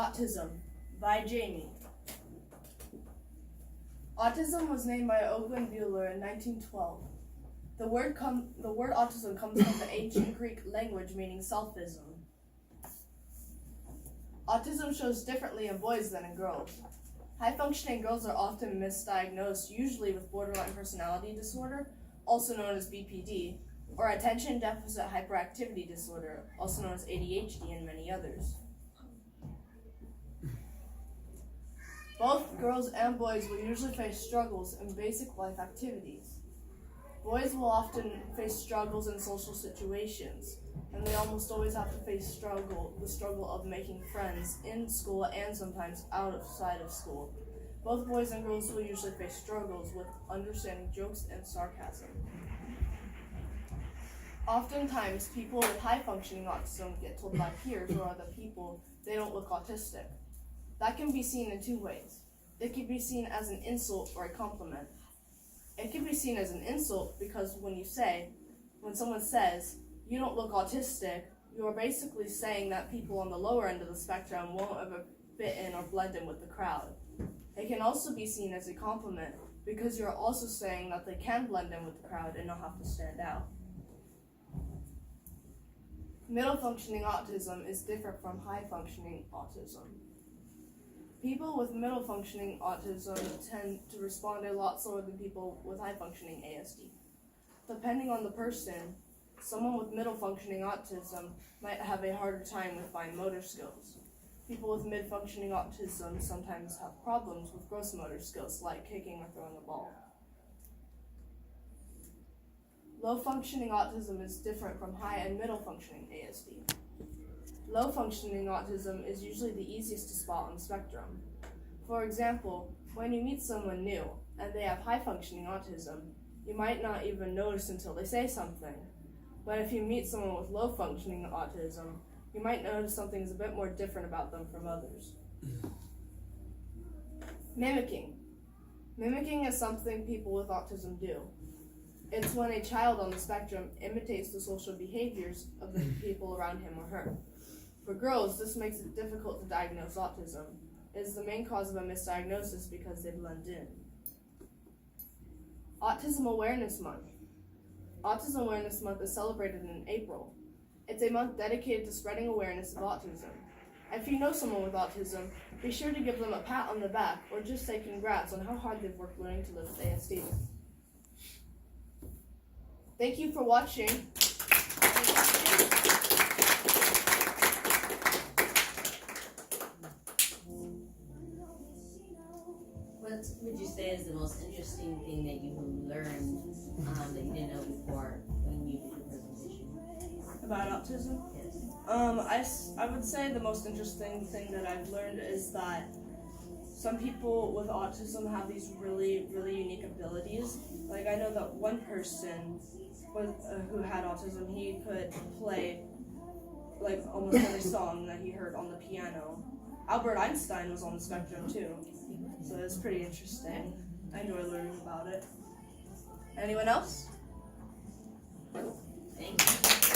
Autism by Jami. Autism was named by Owen Buehler in 1912. The word autism comes from the ancient Greek language meaning selfism. Autism shows differently in boys than in girls. High-functioning girls are often misdiagnosed, usually with borderline personality disorder, also known as BPD, or attention deficit hyperactivity disorder, also known as ADHD, and many others. Both girls and boys will usually face struggles in basic life activities. Boys will often face struggles in social situations, and they almost always have to face the struggle of making friends in school and sometimes outside of school. Both boys and girls will usually face struggles with understanding jokes and sarcasm. Oftentimes, people with high-functioning autism get told by peers or other people they don't look autistic. That can be seen in two ways. It can be seen as an insult or a compliment. It can be seen as an insult because when someone says, "You don't look autistic," you are basically saying that people on the lower end of the spectrum won't ever fit in or blend in with the crowd. It can also be seen as a compliment because you're also saying that they can blend in with the crowd and not have to stand out. Middle functioning autism is different from high functioning autism. People with middle functioning autism tend to respond a lot slower than people with high functioning ASD. Depending on the person, someone with middle functioning autism might have a harder time with fine motor skills. People with mid functioning autism sometimes have problems with gross motor skills like kicking or throwing a ball. Low functioning autism is different from high and middle functioning ASD. Low functioning autism is usually the easiest to spot on the spectrum. For example, when you meet someone new and they have high functioning autism, you might not even notice until they say something. But if you meet someone with low functioning autism, you might notice something is a bit more different about them from others. Mimicking. Mimicking is something people with autism do. It's when a child on the spectrum imitates the social behaviors of the people around him or her. For girls, this makes it difficult to diagnose autism. It is the main cause of a misdiagnosis because they blend in. Autism Awareness Month. Autism Awareness Month is celebrated in April. It's a month dedicated to spreading awareness of autism. If you know someone with autism, be sure to give them a pat on the back or just say congrats on how hard they've worked learning to live with ASD. Thank you for watching. What would you say is the most interesting thing that you learned that you didn't know before when you did the presentation? About autism? Yes. I would say the most interesting thing that I've learned is that some people with autism have these really, really unique abilities. Like I know that one person who had autism, he could play like almost every song that he heard on the piano. Albert Einstein was on the spectrum too, so it's pretty interesting. I enjoy learning about it. Anyone else? Thank you.